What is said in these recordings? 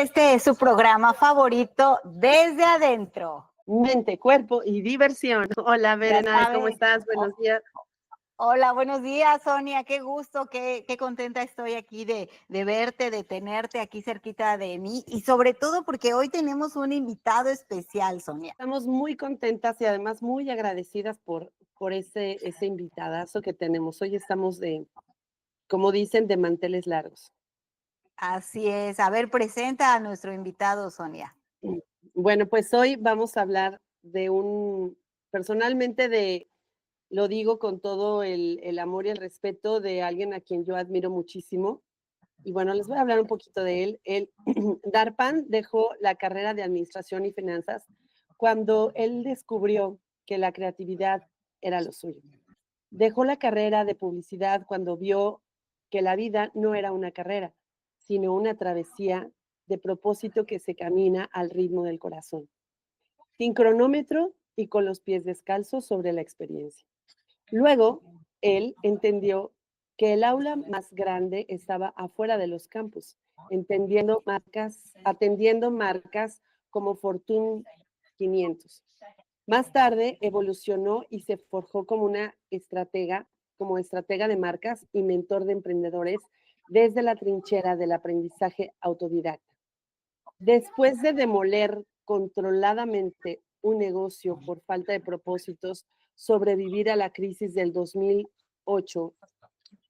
este es su programa favorito, Desde Adentro. Mente, cuerpo y diversión. Hola, Verena, ¿cómo estás? Buenos días. Hola, buenos días, Sonia. Qué gusto, qué contenta estoy aquí de verte, de tenerte aquí cerquita de mí y sobre todo porque hoy tenemos un invitado especial, Sonia. Estamos muy contentas y además muy agradecidas por ese invitadazo que tenemos. Hoy estamos como dicen, de manteles largos. Así es. A ver, presenta a nuestro invitado, Sonia. Bueno, pues hoy vamos a hablar personalmente lo digo con todo el amor y el respeto de alguien a quien yo admiro muchísimo. Y bueno, les voy a hablar un poquito de él. Darpan dejó la carrera de Administración y Finanzas cuando él descubrió que la creatividad era lo suyo. Dejó la carrera de Publicidad cuando vio que la vida no era una carrera, sino una travesía de propósito que se camina al ritmo del corazón, sin cronómetro y con los pies descalzos sobre la experiencia. Luego, él entendió que el aula más grande estaba afuera de los campus, atendiendo marcas como Fortune 500. Más tarde evolucionó y se forjó como estratega de marcas y mentor de emprendedores desde la trinchera del aprendizaje autodidacta. Después de demoler controladamente un negocio por falta de propósitos, sobrevivir a la crisis del 2008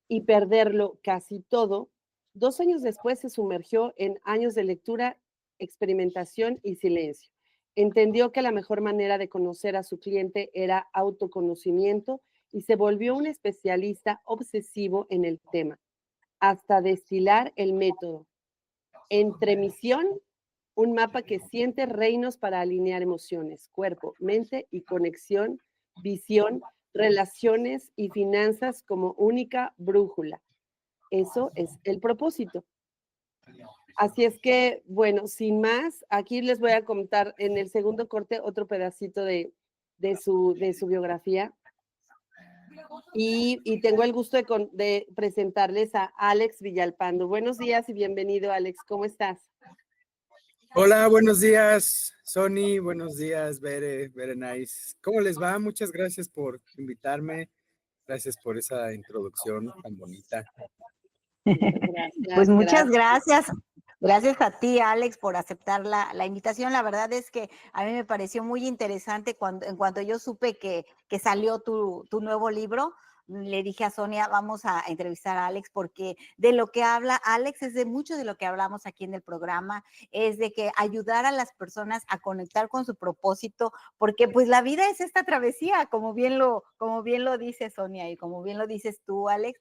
y perderlo casi todo, 2 años después se sumergió en años de lectura, experimentación y silencio. Entendió que la mejor manera de conocer a su cliente era autoconocimiento y se volvió un especialista obsesivo en el tema, hasta destilar el método. Entremisión, un mapa que siente reinos para alinear emociones, cuerpo, mente y conexión, visión, relaciones y finanzas como única brújula. Eso es el propósito. Así es que, bueno, sin más, aquí les voy a contar en el segundo corte otro pedacito de su biografía. Y tengo el gusto de presentarles a Alex Villalpando. Buenos días y bienvenido, Alex. ¿Cómo estás? Hola, buenos días, Sony. Buenos días, Berenice. ¿Cómo les va? Muchas gracias por invitarme. Gracias por esa introducción tan bonita. Pues muchas gracias. Gracias a ti, Alex, por aceptar la invitación. La verdad es que a mí me pareció muy interesante en cuanto yo supe que salió tu nuevo libro. Le dije a Sonia, vamos a entrevistar a Alex porque de lo que habla Alex es de mucho de lo que hablamos aquí en el programa, es de que ayudar a las personas a conectar con su propósito, porque pues la vida es esta travesía, como bien lo dice Sonia y como bien lo dices tú, Alex.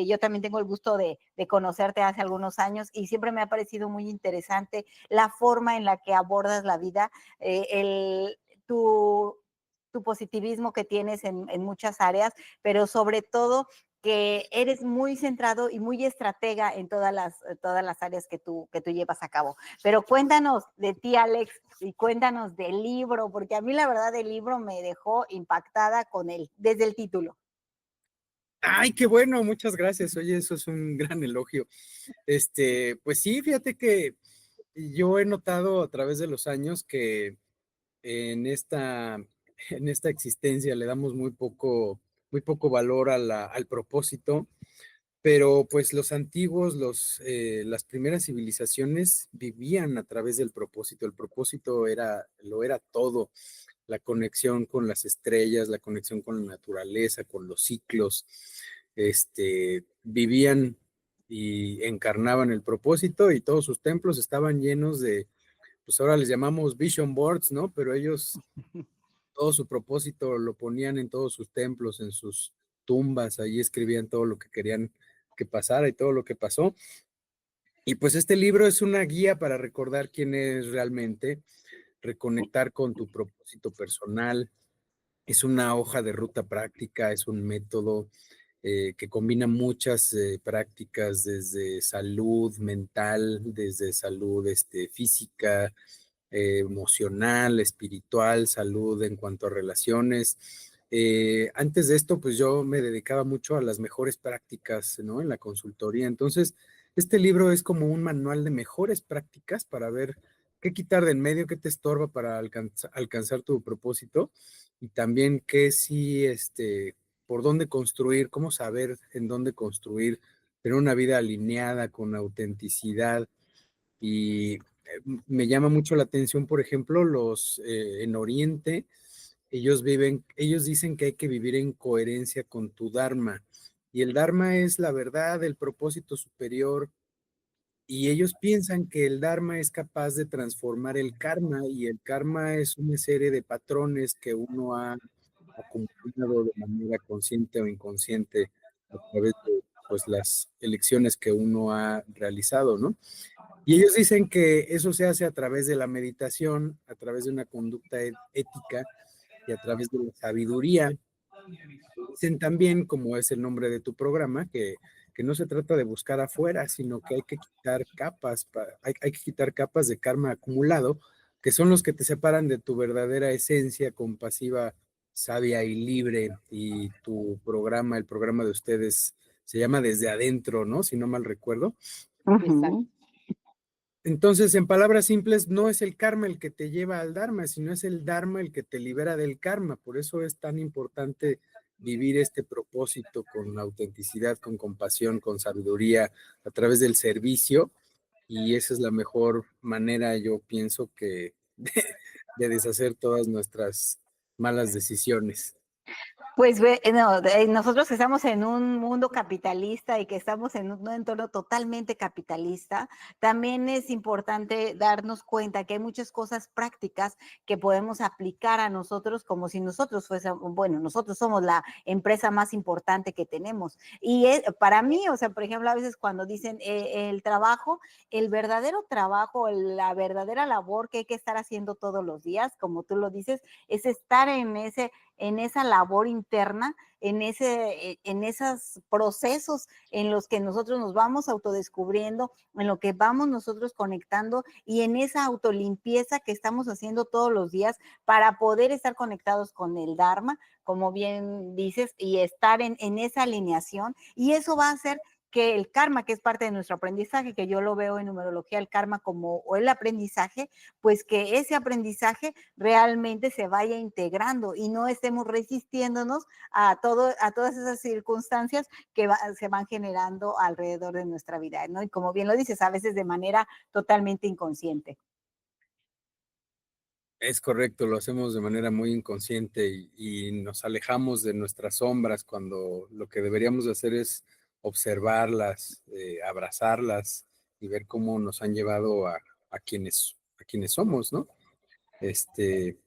Yo también tengo el gusto de conocerte hace algunos años y siempre me ha parecido muy interesante la forma en la que abordas la vida, tu positivismo que tienes en muchas áreas, pero sobre todo que eres muy centrado y muy estratega en todas las áreas que tú llevas a cabo. Pero cuéntanos de ti, Alex, y cuéntanos del libro, porque a mí la verdad el libro me dejó impactada con él, desde el título. Ay, qué bueno, muchas gracias. Oye, eso es un gran elogio. Pues sí, fíjate que yo he notado a través de los años que en esta existencia le damos muy poco valor al propósito, pero pues los antiguos, las primeras civilizaciones vivían a través del propósito. El propósito lo era todo, la conexión con las estrellas, la conexión con la naturaleza, con los ciclos. Vivían y encarnaban el propósito y todos sus templos estaban llenos de, pues ahora les llamamos vision boards, ¿no? Pero ellos todo su propósito lo ponían en todos sus templos, en sus tumbas, ahí escribían todo lo que querían que pasara y todo lo que pasó. Y pues este libro es una guía para recordar quién eres realmente, reconectar con tu propósito personal. Es una hoja de ruta práctica, es un método que combina muchas prácticas desde salud mental, desde salud física, emocional, espiritual, salud en cuanto a relaciones. Antes de esto, pues yo me dedicaba mucho a las mejores prácticas, ¿no? En la consultoría. Entonces, Este libro es como un manual de mejores prácticas para ver qué quitar de en medio, qué te estorba para alcanzar tu propósito y también qué sí, por dónde construir, cómo saber en dónde construir, tener una vida alineada con autenticidad. Y me llama mucho la atención, por ejemplo, los en Oriente, ellos dicen que hay que vivir en coherencia con tu Dharma. Y el Dharma es la verdad, el propósito superior, y ellos piensan que el Dharma es capaz de transformar el karma, y el karma es una serie de patrones que uno ha acumulado de manera consciente o inconsciente a través de, pues, las elecciones que uno ha realizado, ¿no? Y ellos dicen que eso se hace a través de la meditación, a través de una conducta ética y a través de la sabiduría. Dicen también, como es el nombre de tu programa, que no se trata de buscar afuera, sino que hay que quitar capas, hay que quitar capas de karma acumulado, que son los que te separan de tu verdadera esencia compasiva, sabia y libre. Y tu programa, el programa de ustedes, se llama Desde Adentro, ¿no? Si no mal recuerdo. Exacto. Entonces, en palabras simples, no es el karma el que te lleva al Dharma, sino es el Dharma el que te libera del karma. Por eso es tan importante vivir este propósito con autenticidad, con compasión, con sabiduría, a través del servicio. Y esa es la mejor manera, yo pienso, que de deshacer todas nuestras malas decisiones. Pues no, nosotros que estamos en un mundo capitalista y que estamos en un entorno totalmente capitalista, también es importante darnos cuenta que hay muchas cosas prácticas que podemos aplicar a nosotros como si nosotros fuésemos, bueno, nosotros somos la empresa más importante que tenemos. Y para mí, o sea, por ejemplo, a veces cuando dicen el trabajo, el verdadero trabajo, la verdadera labor que hay que estar haciendo todos los días, como tú lo dices, es estar en esa labor interna, en esos procesos en los que nosotros nos vamos autodescubriendo, en lo que vamos nosotros conectando y en esa autolimpieza que estamos haciendo todos los días para poder estar conectados con el Dharma, como bien dices, y estar en esa alineación. Y eso va a hacer que el karma, que es parte de nuestro aprendizaje, que yo lo veo en numerología, el karma como o el aprendizaje, pues que ese aprendizaje realmente se vaya integrando y no estemos resistiéndonos a todas esas circunstancias que se van generando alrededor de nuestra vida, ¿no? Y como bien lo dices, a veces de manera totalmente inconsciente. Es correcto, lo hacemos de manera muy inconsciente y nos alejamos de nuestras sombras cuando lo que deberíamos de hacer es observarlas, abrazarlas y ver cómo nos han llevado a quienes somos, ¿no?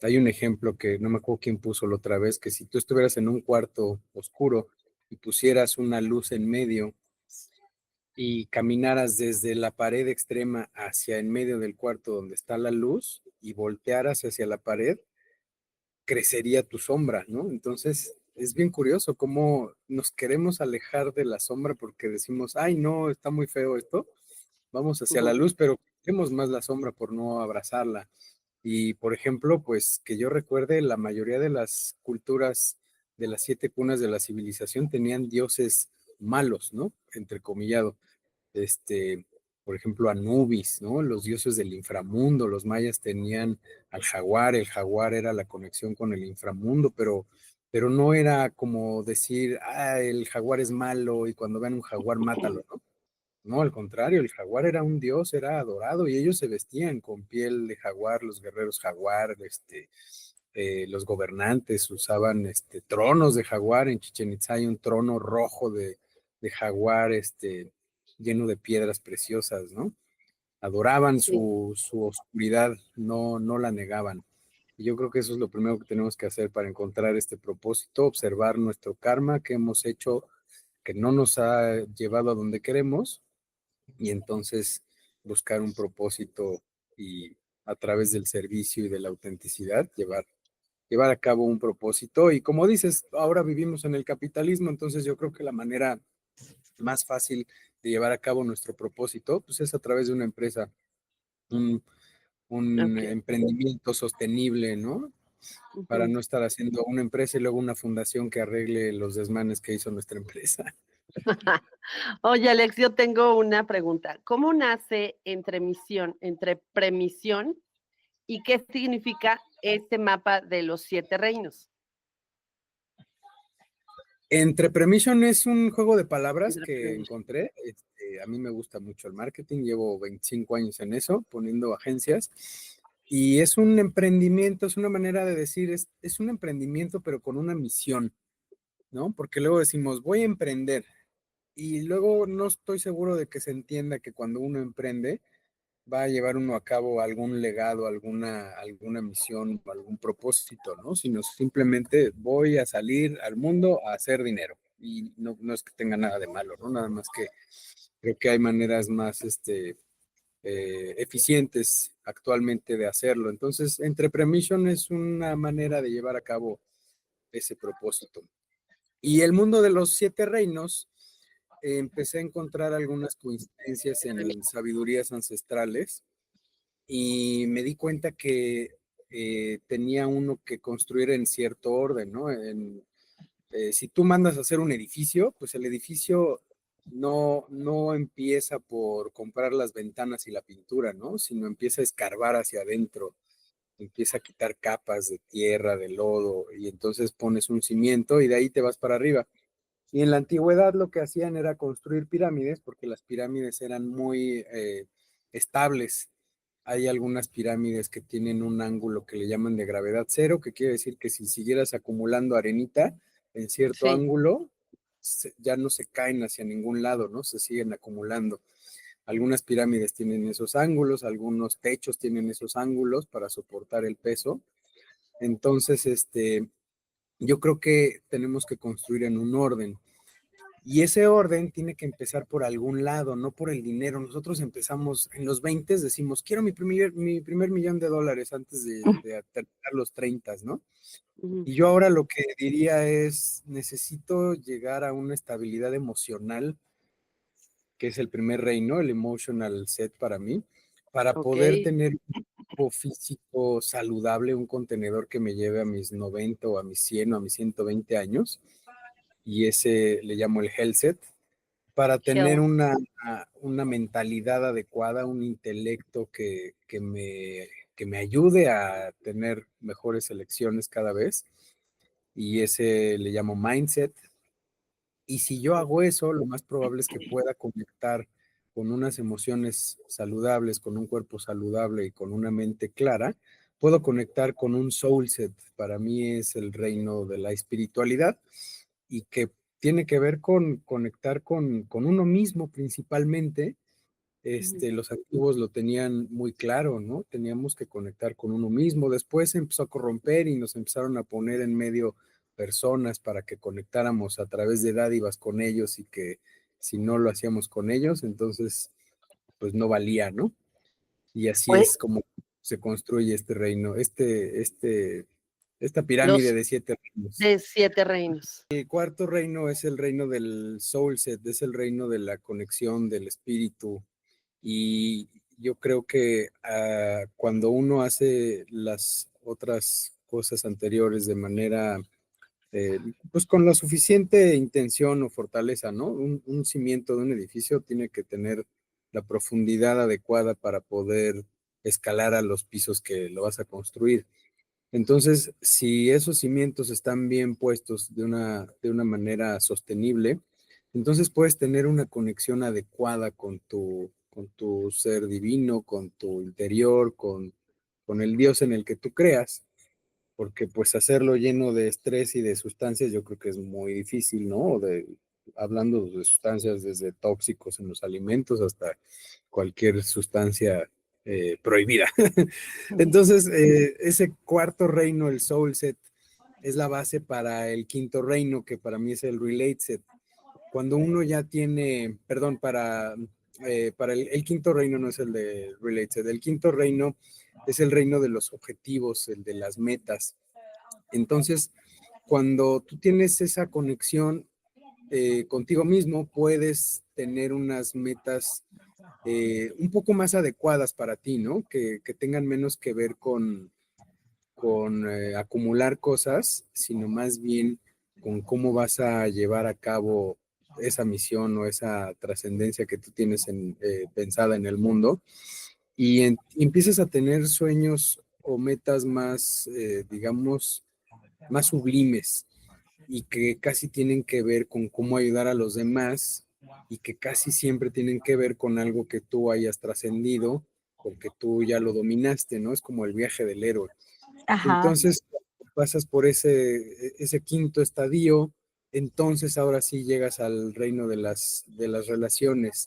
Hay un ejemplo que no me acuerdo quién puso la otra vez, que si tú estuvieras en un cuarto oscuro y pusieras una luz en medio y caminaras desde la pared extrema hacia en medio del cuarto donde está la luz y voltearas hacia la pared, crecería tu sombra, ¿no? Entonces, es bien curioso cómo nos queremos alejar de la sombra porque decimos, ay, no, está muy feo esto, vamos hacia la luz, pero queremos más la sombra por no abrazarla. Y, por ejemplo, pues que yo recuerde, la mayoría de las culturas de las 7 cunas de la civilización tenían dioses malos, ¿no? Entrecomillado. Este, por ejemplo, Anubis, ¿no? Los dioses del inframundo, los mayas tenían al jaguar, el jaguar era la conexión con el inframundo, pero no era como decir, ah, el jaguar es malo y cuando vean un jaguar, mátalo, ¿no? No, al contrario, el jaguar era un dios, era adorado y ellos se vestían con piel de jaguar, los guerreros jaguar, los gobernantes usaban tronos de jaguar. En Chichén Itzá hay un trono rojo de jaguar, lleno de piedras preciosas, ¿no? Adoraban su oscuridad, no la negaban. Y yo creo que eso es lo primero que tenemos que hacer para encontrar este propósito, observar nuestro karma que hemos hecho, que no nos ha llevado a donde queremos, y entonces buscar un propósito y a través del servicio y de la autenticidad llevar a cabo un propósito. Y como dices, ahora vivimos en el capitalismo, entonces yo creo que la manera más fácil de llevar a cabo nuestro propósito, pues es a través de una empresa, un, un emprendimiento sostenible, ¿no? Para no estar haciendo una empresa y luego una fundación que arregle los desmanes que hizo nuestra empresa. Oye, Alex, yo tengo una pregunta. ¿Cómo nace entre premisión y qué significa este mapa de los 7 reinos? Entrepremission es un juego de palabras que encontré. A mí me gusta mucho el marketing, llevo 25 años en eso, poniendo agencias. Y es un emprendimiento, es una manera de decir, es un emprendimiento, pero con una misión, ¿no? Porque luego decimos, voy a emprender. Y luego no estoy seguro de que se entienda que cuando uno emprende, va a llevar uno a cabo algún legado, alguna misión, algún propósito, ¿no? Sino simplemente voy a salir al mundo a hacer dinero. Y no es que tenga nada de malo, ¿no? Nada más que creo que hay maneras más eficientes actualmente de hacerlo. Entonces, Entrepremission es una manera de llevar a cabo ese propósito. Y el mundo de los 7 reinos, empecé a encontrar algunas coincidencias en sabidurías ancestrales y me di cuenta que tenía uno que construir en cierto orden, ¿no? Si tú mandas a hacer un edificio, pues el edificio no empieza por comprar las ventanas y la pintura, ¿no? Sino empieza a escarbar hacia adentro, empieza a quitar capas de tierra, de lodo, y entonces pones un cimiento y de ahí te vas para arriba. Y en la antigüedad lo que hacían era construir pirámides, porque las pirámides eran muy estables. Hay algunas pirámides que tienen un ángulo que le llaman de gravedad cero, que quiere decir que si siguieras acumulando arenita en cierto ángulo, ya no se caen hacia ningún lado, ¿no? Se siguen acumulando. Algunas pirámides tienen esos ángulos, algunos techos tienen esos ángulos para soportar el peso. Entonces, yo creo que tenemos que construir en un orden. Y ese orden tiene que empezar por algún lado, no por el dinero. Nosotros empezamos en los 20, decimos, quiero mi primer $1,000,000 antes de terminar los 30, ¿no? Y yo ahora lo que diría es, necesito llegar a una estabilidad emocional, que es el primer reino, el emotional set para mí, para poder tener un cuerpo físico saludable, un contenedor que me lleve a mis 90 o a mis 100 o a mis 120 años. Y ese le llamo el health set, para tener una mentalidad adecuada, un intelecto que me ayude a tener mejores elecciones cada vez. Y ese le llamo mindset. Y si yo hago eso, lo más probable es que pueda conectar con unas emociones saludables, con un cuerpo saludable y con una mente clara. Puedo conectar con un soul set. Para mí es el reino de la espiritualidad y que tiene que ver con conectar con uno mismo principalmente. Los antiguos lo tenían muy claro, ¿no? Teníamos que conectar con uno mismo. Después se empezó a corromper y nos empezaron a poner en medio personas para que conectáramos a través de dádivas con ellos y que si no lo hacíamos con ellos, entonces pues no valía, ¿no? Y así es como se construye este reino, esta pirámide de 7 reinos. De 7 reinos. El cuarto reino es el reino del soul set, es el reino de la conexión del espíritu. Y yo creo que cuando uno hace las otras cosas anteriores de manera, pues con la suficiente intención o fortaleza, ¿no? Un cimiento de un edificio tiene que tener la profundidad adecuada para poder escalar a los pisos que lo vas a construir. Entonces, si esos cimientos están bien puestos de una manera sostenible, entonces puedes tener una conexión adecuada con tu ser divino, con tu interior, con el Dios en el que tú creas, porque pues hacerlo lleno de estrés y de sustancias yo creo que es muy difícil, ¿no? Hablando de sustancias desde tóxicos en los alimentos hasta cualquier sustancia prohibida. Entonces, ese cuarto reino, el soul set, es la base para el quinto reino, que para mí es el relate set. Cuando uno ya tiene, perdón, para el quinto reino no es el de relate set, el quinto reino es el reino de los objetivos, el de las metas. Entonces, cuando tú tienes esa conexión contigo mismo, puedes tener unas metas un poco más adecuadas para ti, ¿no? Que tengan menos que ver con acumular cosas, sino más bien con cómo vas a llevar a cabo esa misión o esa trascendencia que tú tienes pensada en el mundo y empiezas a tener sueños o metas más, digamos, más sublimes y que casi tienen que ver con cómo ayudar a los demás y que casi siempre tienen que ver con algo que tú hayas trascendido o que tú ya lo dominaste, ¿no? Es como el viaje del héroe. Ajá. Entonces pasas por ese quinto estadio, entonces ahora sí llegas al reino de las relaciones.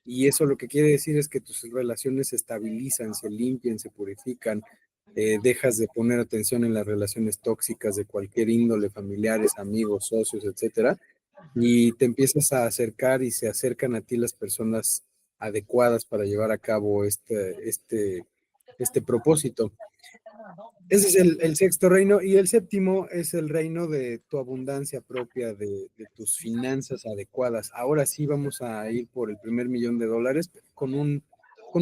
Y eso lo que quiere decir es que tus relaciones se estabilizan, se limpian, se purifican, dejas de poner atención en las relaciones tóxicas de cualquier índole, familiares, amigos, socios, etcétera, y te empiezas a acercar y se acercan a ti las personas adecuadas para llevar a cabo este propósito. Ese es el sexto reino y el séptimo es el reino de tu abundancia propia, de tus finanzas adecuadas. Ahora sí vamos a ir por el primer $1,000,000 con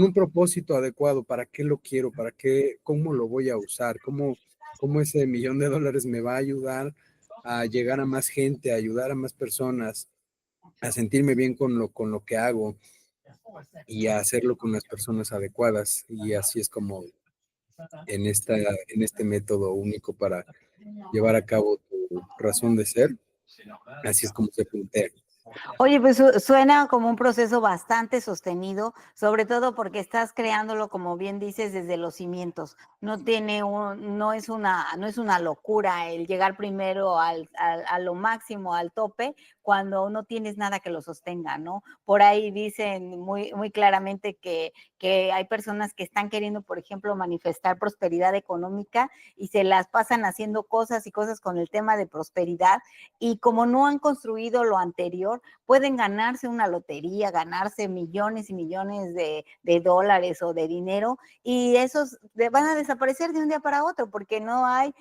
un propósito adecuado. ¿Para qué lo quiero? ¿Para qué? ¿Cómo lo voy a usar? ¿Cómo ese $1,000,000 me va a ayudar a llegar a más gente, a ayudar a más personas, a sentirme bien con lo que hago y a hacerlo con las personas adecuadas? Y así es como en este método único para llevar a cabo tu razón de ser, así es como se plantea. Oye, pues suena como un proceso bastante sostenido, sobre todo porque estás creándolo, como bien dices, desde los cimientos. No es una locura el llegar primero a lo máximo, al tope, cuando no tienes nada que lo sostenga, ¿no? Por ahí dicen muy claramente que hay personas que están queriendo, por ejemplo, manifestar prosperidad económica y se las pasan haciendo cosas y cosas con el tema de prosperidad, y como no han construido lo anterior, pueden ganarse una lotería, ganarse millones y millones de dólares o de dinero, y esos van a desaparecer de un día para otro porque no hay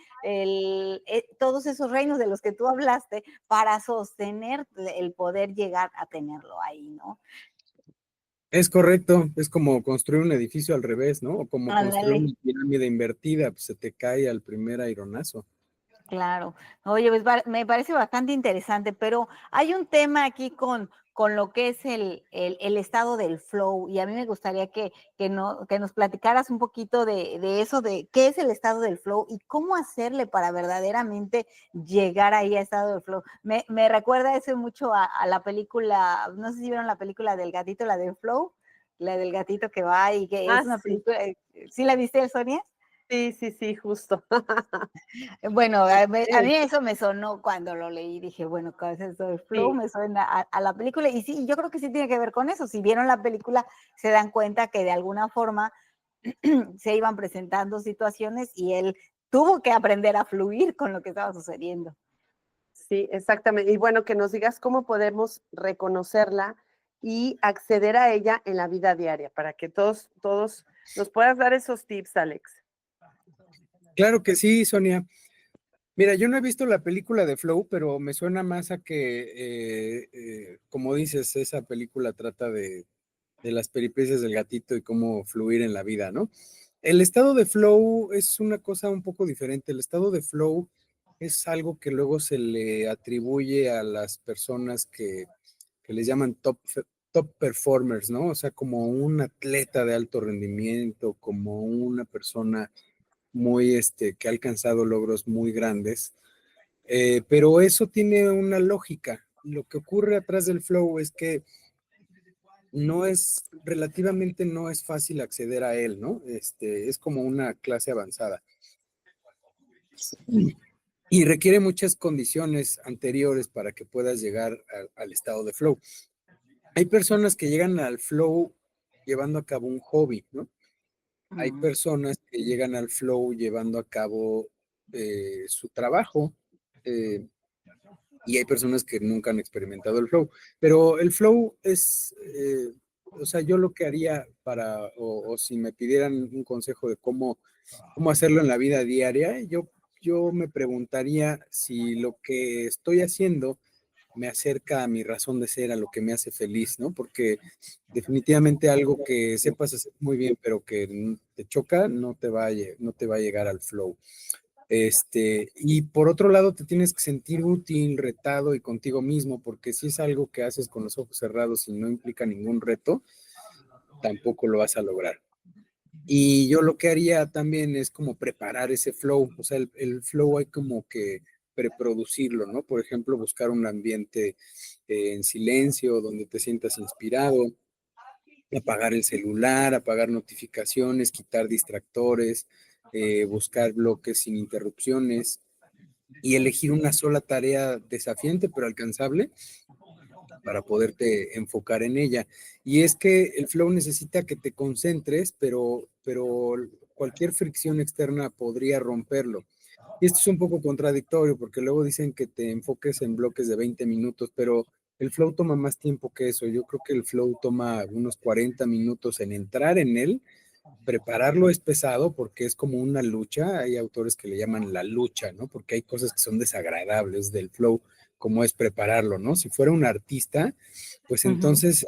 todos esos reinos de los que tú hablaste para sostener el poder llegar a tenerlo ahí, ¿no? Es correcto, es como construir un edificio al revés, ¿no? O como construir Ándale. una pirámide invertida, pues se te cae al primer aironazo. Claro. Oye, pues me parece bastante interesante, pero hay un tema aquí con lo que es el estado del flow, y a mí me gustaría que nos platicaras un poquito de eso, de qué es el estado del flow y cómo hacerle para verdaderamente llegar ahí a estado del flow. Me recuerda eso mucho a la película, no sé si vieron la película del gatito, la del flow, la del gatito que va y que es una Sí, película, ¿sí la viste, Sonia? sí, justo. Bueno, a Es, mí eso me sonó cuando lo leí, dije, bueno, ¿qué es eso del flow? sí, Me suena a la película, y sí, yo creo que sí tiene que ver con eso. Si vieron la película, se dan cuenta que de alguna forma se iban presentando situaciones y él tuvo que aprender a fluir con lo que estaba sucediendo. sí, exactamente. Y bueno, que nos digas cómo podemos reconocerla y acceder a ella en la vida diaria, para que todos nos puedas dar esos tips, Alex. Claro que sí, Sonia. Mira, yo no he visto la película de Flow, pero me suena más a que, como dices, esa película trata de las peripecias del gatito y cómo fluir en la vida, ¿no? El estado de flow es una cosa un poco diferente. El estado de flow es algo que luego se le atribuye a las personas que les llaman top performers, ¿no? O sea, como un atleta de alto rendimiento, como una persona muy, que ha alcanzado logros muy grandes. Pero eso tiene una lógica. Lo que ocurre atrás del flow es que relativamente no es fácil acceder a él, ¿no? Es como una clase avanzada y requiere muchas condiciones anteriores para que puedas llegar al estado de flow. Hay personas que llegan al flow llevando a cabo un hobby, ¿no? Hay Mm. personas que llegan al flow llevando a cabo su trabajo, y hay personas que nunca han experimentado el flow, pero el flow o sea, yo lo que haría o si me pidieran un consejo de cómo hacerlo en la vida diaria, yo me preguntaría si lo que estoy haciendo me acerca a mi razón de ser, a lo que me hace feliz, ¿no? Porque definitivamente algo que sepas hacer muy bien, pero que te choca, no te va a llegar al flow. Y por otro lado, te tienes que sentir útil, retado y contigo mismo, porque si es algo que haces con los ojos cerrados y no implica ningún reto, tampoco lo vas a lograr. Y yo lo que haría también es como preparar ese flow, o sea, el flow hay como que preproducirlo, ¿no? Por ejemplo, buscar un ambiente en silencio, donde te sientas inspirado, apagar el celular, apagar notificaciones, quitar distractores, buscar bloques sin interrupciones y elegir una sola tarea desafiante pero alcanzable para poderte enfocar en ella. Y es que el flow necesita que te concentres, pero cualquier fricción externa podría romperlo. Y esto es un poco contradictorio porque luego dicen que te enfoques en bloques de 20 minutos, pero el flow toma más tiempo que eso. Yo creo que el flow toma unos 40 minutos en entrar en él. Prepararlo es pesado porque es como una lucha. Hay autores que le llaman la lucha, ¿no? Porque hay cosas que son desagradables del flow, como es prepararlo, ¿no? Si fuera un artista, pues entonces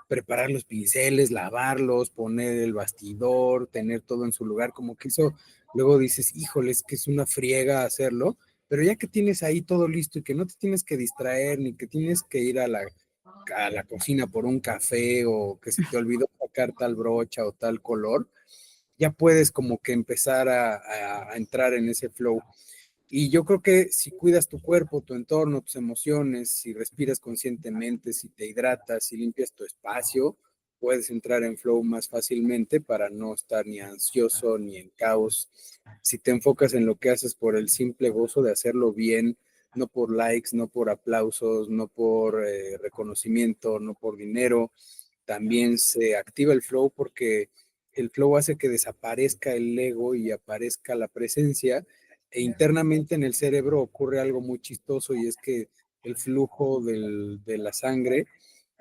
preparar los pinceles, lavarlos, poner el bastidor, tener todo en su lugar, como que eso, luego dices, híjole, es que es una friega hacerlo, pero ya que tienes ahí todo listo y que no te tienes que distraer, ni que tienes que ir a la cocina por un café o que se te olvidó sacar tal brocha o tal color, ya puedes como que empezar a entrar en ese flow. Y yo creo que si cuidas tu cuerpo, tu entorno, tus emociones, si respiras conscientemente, si te hidratas, si limpias tu espacio, puedes entrar en flow más fácilmente para no estar ni ansioso ni en caos. Si te enfocas en lo que haces por el simple gozo de hacerlo bien, no por likes, no por aplausos, no por reconocimiento, no por dinero, también se activa el flow porque el flow hace que desaparezca el ego y aparezca la presencia e internamente en el cerebro ocurre algo muy chistoso y es que el flujo de la sangre,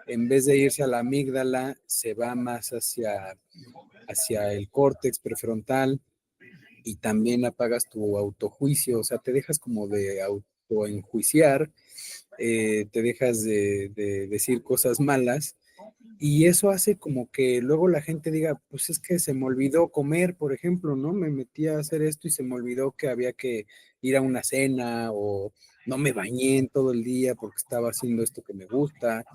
en vez de irse a la amígdala, se va más hacia el córtex prefrontal y también apagas tu autojuicio, o sea, te dejas como de autoenjuiciar, te dejas de decir cosas malas y eso hace como que luego la gente diga, pues es que se me olvidó comer, por ejemplo, ¿no? Me metí a hacer esto y se me olvidó que había que ir a una cena o no me bañé en todo el día porque estaba haciendo esto que me gusta.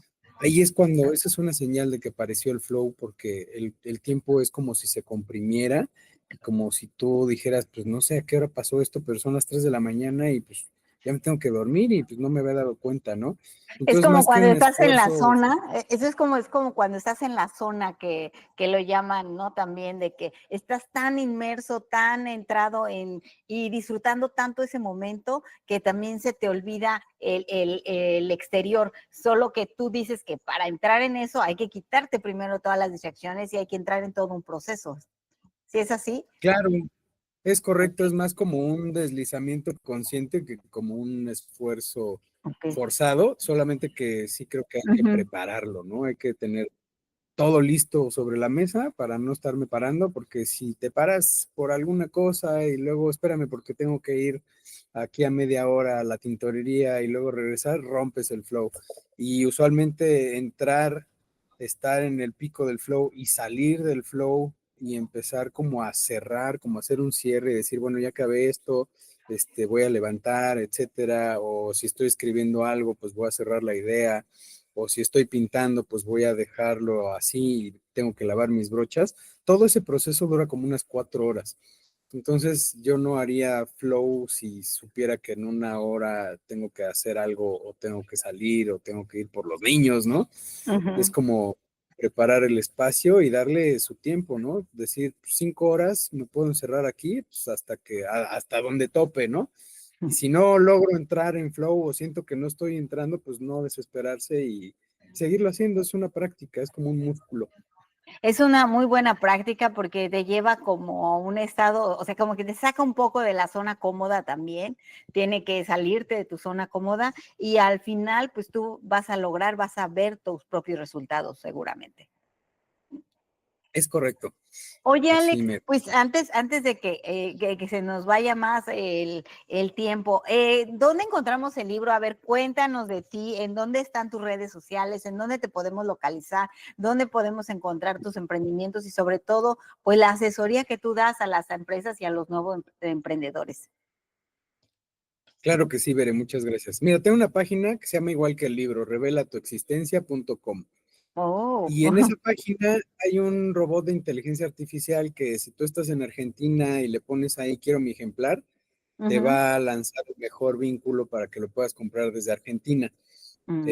Ahí es cuando, esa es una señal de que apareció el flow porque el tiempo es como si se comprimiera y como si tú dijeras, pues no sé a qué hora pasó esto, pero son las 3 de la mañana y pues ya me tengo que dormir y pues no me había dado cuenta, ¿no? Es Entonces, como más que cuando un estás en la esfuerzo. zona, eso es como cuando estás en la zona que lo llaman, ¿no? También de que estás tan inmerso, tan entrado en y disfrutando tanto ese momento que también se te olvida el exterior. Solo que tú dices que para entrar en eso hay que quitarte primero todas las distracciones y hay que entrar en todo un proceso. ¿Sí es así? Claro, es correcto, Ok, es más como un deslizamiento consciente que como un esfuerzo ok. forzado, solamente que sí creo que hay que Ujú. prepararlo, ¿no? Hay que tener todo listo sobre la mesa para no estarme parando, porque si te paras por alguna cosa y luego espérame porque tengo que ir aquí a media hora a la tintorería y luego regresar, rompes el flow. Y usualmente entrar, estar en el pico del flow y salir del flow y empezar como a cerrar, como a hacer un cierre y decir, bueno, ya acabé esto, voy a levantar, etcétera, o si estoy escribiendo algo, pues voy a cerrar la idea, o si estoy pintando, pues voy a dejarlo así y tengo que lavar mis brochas. Todo ese proceso dura como unas 4 horas. Entonces yo no haría flow si supiera que en una hora tengo que hacer algo o tengo que salir o tengo que ir por los niños, ¿no? Es Ujú. como preparar el espacio y darle su tiempo, ¿no? Decir, 5 horas me puedo encerrar aquí pues hasta donde tope, ¿no? Y si no logro entrar en flow o siento que no estoy entrando, pues no desesperarse y seguirlo haciendo. Es una práctica, es como un músculo. Es una muy buena práctica porque te lleva como a un estado, o sea, como que te saca un poco de la zona cómoda también, tiene que salirte de tu zona cómoda y al final, pues tú vas a lograr, vas a ver tus propios resultados seguramente. Es correcto. Oye, Así Alex, me. pues antes de que se nos vaya más el tiempo, ¿dónde encontramos el libro? A ver, cuéntanos de ti, ¿en dónde están tus redes sociales? ¿En dónde te podemos localizar? ¿Dónde podemos encontrar tus emprendimientos? Y sobre todo, pues la asesoría que tú das a las empresas y a los nuevos emprendedores. Claro que sí, Bere, muchas gracias. Mira, tengo una página que se llama igual que el libro, revelatuexistencia.com. Oh, Y en esa página hay un robot de inteligencia artificial que si tú estás en Argentina y le pones ahí, quiero mi ejemplar, te ujú, va a lanzar el mejor vínculo para que lo puedas comprar desde Argentina. mm,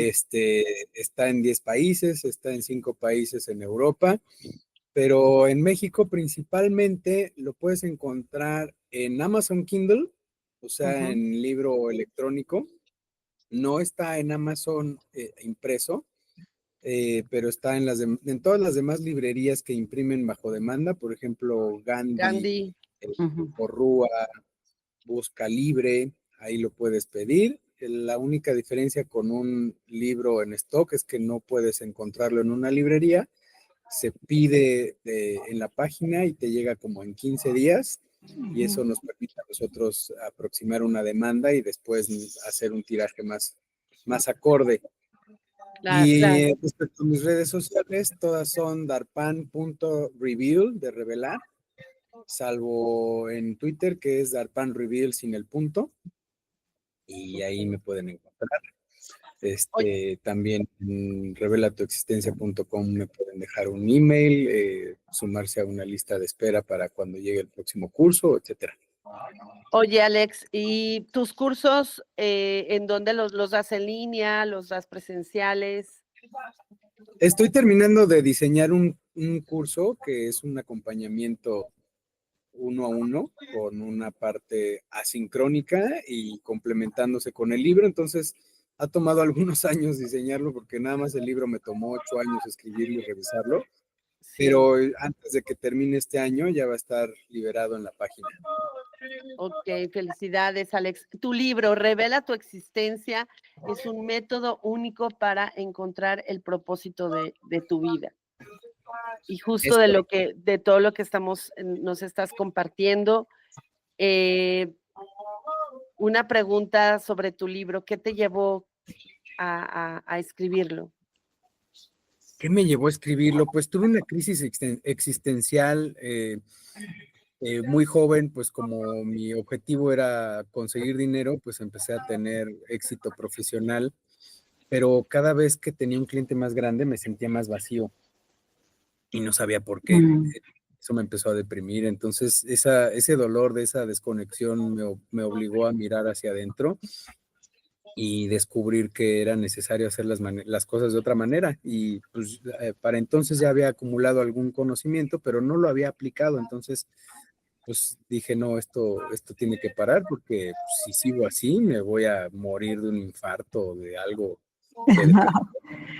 Está en 10 países, está en 5 países en Europa, pero en México principalmente lo puedes encontrar en Amazon Kindle, o sea, ujú, en libro electrónico. No está en Amazon impreso, pero está en todas las demás librerías que imprimen bajo demanda, por ejemplo, Gandhi, Gandhi. ujú, Porrúa, Busca Libre, ahí lo puedes pedir. La única diferencia con un libro en stock es que no puedes encontrarlo en una librería, se pide en la página y te llega como en 15 días y ujú. eso nos permite a nosotros aproximar una demanda y después hacer un tiraje más acorde. Claro, Y claro. respecto a mis redes sociales, todas son darpan.reveal, de revelar, salvo en Twitter, que es darpanreveal sin el punto, y ahí me pueden encontrar. Oye, También en revelatuexistencia.com me pueden dejar un email, sumarse a una lista de espera para cuando llegue el próximo curso, etcétera. oye, Alex, ¿y tus cursos en dónde los das en línea, los das presenciales? Estoy terminando de diseñar un curso que es un acompañamiento 1 a 1 con una parte asincrónica y complementándose con el libro. Entonces, ha tomado algunos años diseñarlo porque nada más el libro me tomó 8 años escribirlo y revisarlo, Sí, pero antes de que termine este año ya va a estar liberado en la página. ok, felicidades, Alex. Tu libro, Revela tu existencia, es un método único para encontrar el propósito de tu vida. Y justo Es correcto. de todo lo que nos estás compartiendo, eh, una pregunta sobre tu libro, ¿qué te llevó a escribirlo? ¿Qué me llevó a escribirlo? Pues tuve una crisis existencial muy joven, pues como mi objetivo era conseguir dinero, pues empecé a tener éxito profesional, pero cada vez que tenía un cliente más grande me sentía más vacío y no sabía por qué. Mm. Eso me empezó a deprimir. Entonces, ese dolor de esa desconexión me obligó a mirar hacia adentro y descubrir que era necesario hacer las cosas de otra manera. Y pues para entonces ya había acumulado algún conocimiento, pero no lo había aplicado. Entonces, pues dije, no, esto tiene que parar porque pues, si sigo así me voy a morir de un infarto o de algo de depresión.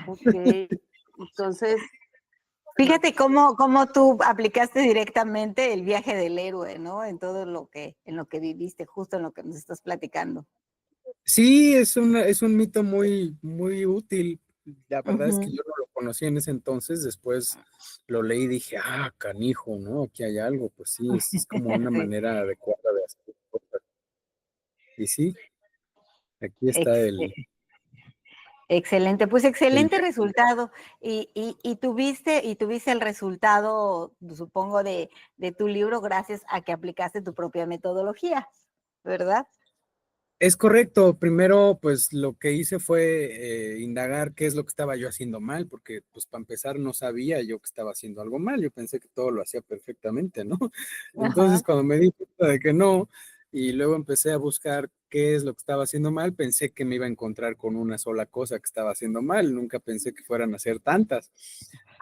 Ok, entonces, Fíjate cómo tú aplicaste directamente el viaje del héroe, ¿no? En todo en lo que viviste, justo en lo que nos estás platicando. Sí, es un mito muy útil. La verdad es que Ujú. yo no lo conocí en ese entonces, después lo leí y dije, canijo, ¿no? Aquí hay algo, pues sí, es como una Sí, manera adecuada de hacer cosas. Y sí, aquí está ex- excelente, pues el excelente resultado. Y tuviste el resultado, supongo, de tu libro gracias a que aplicaste tu propia metodología, ¿verdad? Es correcto. Primero, pues lo que hice fue indagar qué es lo que estaba yo haciendo mal, porque pues para empezar no sabía yo que estaba haciendo algo mal. Yo pensé que todo lo hacía perfectamente, ¿no? Entonces, Ajá. cuando me di cuenta de que no, y luego empecé a buscar qué es lo que estaba haciendo mal, pensé que me iba a encontrar con una sola cosa que estaba haciendo mal. Nunca pensé que fueran a ser tantas.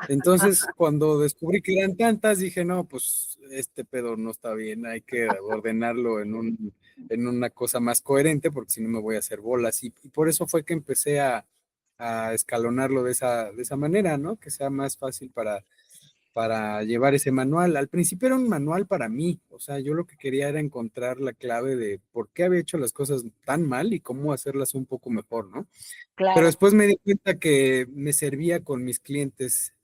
Entonces, cuando descubrí que eran tantas, dije, no, pues este pedo no está bien, hay que ordenarlo en una cosa más coherente, porque si no me voy a hacer bolas. Y por eso fue que empecé a escalonarlo de esa manera, ¿no? Que sea más fácil para llevar ese manual. Al principio era un manual para mí, o sea, yo lo que quería era encontrar la clave de por qué había hecho las cosas tan mal y cómo hacerlas un poco mejor, ¿no? Pero Claro. después me di cuenta que me servía con mis clientes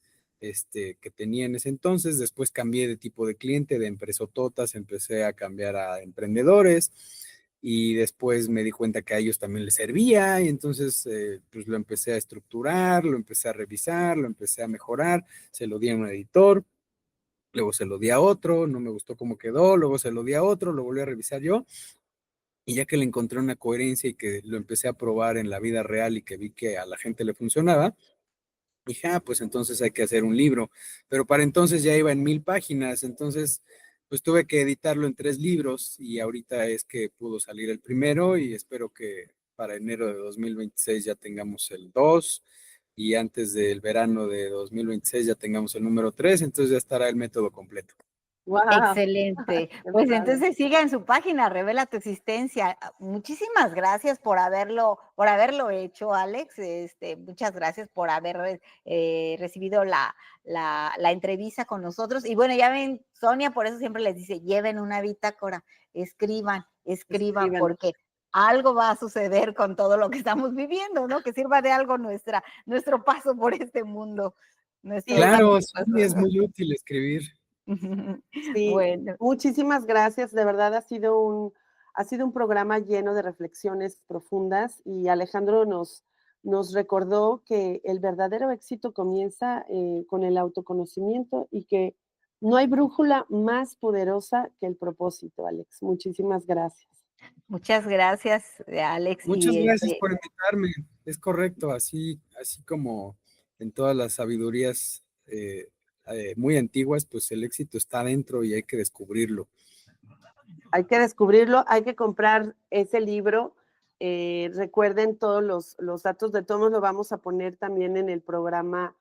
que tenía en ese entonces. Después cambié de tipo de cliente, de empresototas, empecé a cambiar a emprendedores y después me di cuenta que a ellos también les servía y entonces pues lo empecé a estructurar, lo empecé a revisar, lo empecé a mejorar, se lo di a un editor, luego se lo di a otro, no me gustó cómo quedó, luego se lo di a otro, lo volví a revisar yo Y ya que le encontré una coherencia y que lo empecé a probar en la vida real y que vi que a la gente le funcionaba, dije, pues entonces hay que hacer un libro. Pero para entonces ya iba en 1000 páginas, entonces pues tuve que editarlo en 3 libros y ahorita es que pudo salir el primero y espero que para enero de 2026 ya tengamos el 2 y antes del verano de 2026 ya tengamos el número 3, entonces ya estará el método completo. Wow. Excelente. Pues entonces siga en su página, revela tu existencia. Muchísimas gracias por haberlo hecho, Alex. Muchas gracias por haber recibido la entrevista con nosotros. Y bueno, ya ven, Sonia, por eso siempre les dice, lleven una bitácora, escriban, porque algo va a suceder con todo lo que estamos viviendo, ¿no? Que sirva de algo nuestro paso por este mundo. Claro, sí, es muy útil escribir. Sí, bueno. Muchísimas gracias, de verdad ha sido un programa lleno de reflexiones profundas y Alejandro nos recordó que el verdadero éxito comienza con el autoconocimiento y que no hay brújula más poderosa que el propósito, Alex. Muchísimas gracias. Muchas gracias, Alex. Muchas gracias por invitarme, es correcto, así como en todas las sabidurías muy antiguas, pues el éxito está dentro y hay que descubrirlo. Hay que descubrirlo, hay que comprar ese libro. Recuerden todos los datos de todos, lo vamos a poner también en el programa,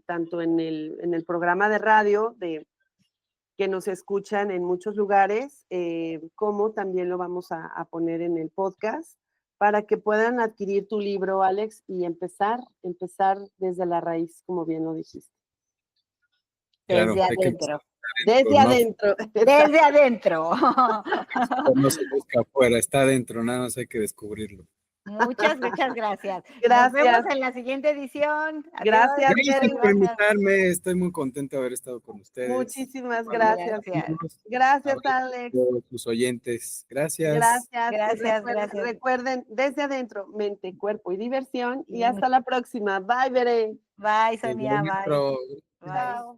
tanto en el programa de radio que nos escuchan en muchos lugares, como también lo vamos a poner en el podcast para que puedan adquirir tu libro, Alex, y empezar desde la raíz, como bien lo dijiste. Claro, desde adentro. Desde adentro. Desde adentro. No se busca afuera, está adentro, nada más hay que descubrirlo. Muchas gracias. Gracias. Nos vemos en la siguiente edición. Adiós. Gracias por invitarme, estoy muy contento de haber estado con ustedes. Muchísimas gracias. Gracias, Alex. Todos sus oyentes. Gracias. Gracias. Recuerden, desde adentro, mente, cuerpo y diversión. Y hasta la próxima. Bye, Bere. Bye, Sonia. Bye. Chao.